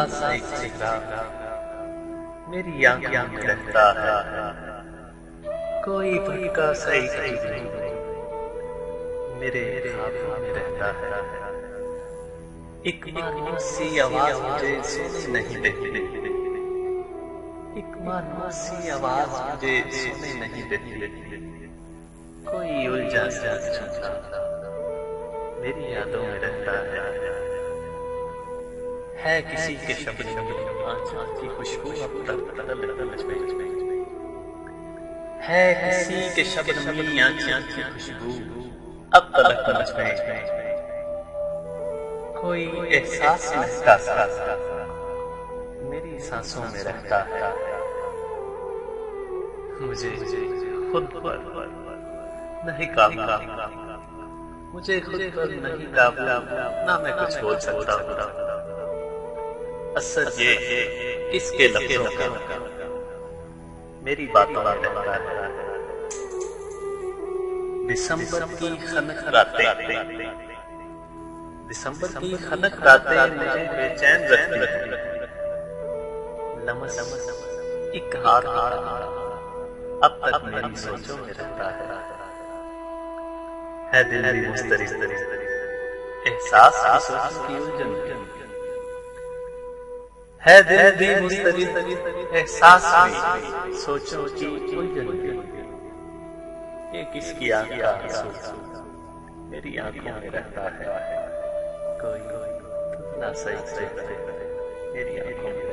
उदास सा एक चेहरा मेरी आंखों में रहता है। कोई भटका सा एक जुनून मेरे ख्वाबों में रहता है। एक मानूस सी आवाज मुझे सोने नहीं देती, एक मानूस सी आवाज मुझे सोने नहीं देती। कोई उलझा सा झूठा मेरी यादों में रहता है किसी के शब्द में आँचल की खुशबू अब तक बदल मुझ में, है किसी के शब्द में आँचल की खुशबू अब तलक मुझ में। कोई एहसास महका सा मेरी सांसों में रहता है। मुझे खुद पर नहीं काबू, मुझे खुद पर नहीं काबू, ना मैं कुछ बोल सकता हूँ। असर ये किसके लफ्ज़ों का मेरी बातों में रहता है। दिसंबर की खनक रातें, दिसंबर की खनक रातें मुझे बेचैन रखती हैं। लमस एक हाथ अब तक मेरी सोचों में रहता है दिल भी मुस्तरिद, एहसास भी सोचों की उलझन, है दिल भी मुस्तरिद, एहसास भी सोचों की उलझन। ये किसकी आँख का आंसू मेरी आंखों में रहता है। कोई धुंधला सा एक चेहरा मेरी आंखों में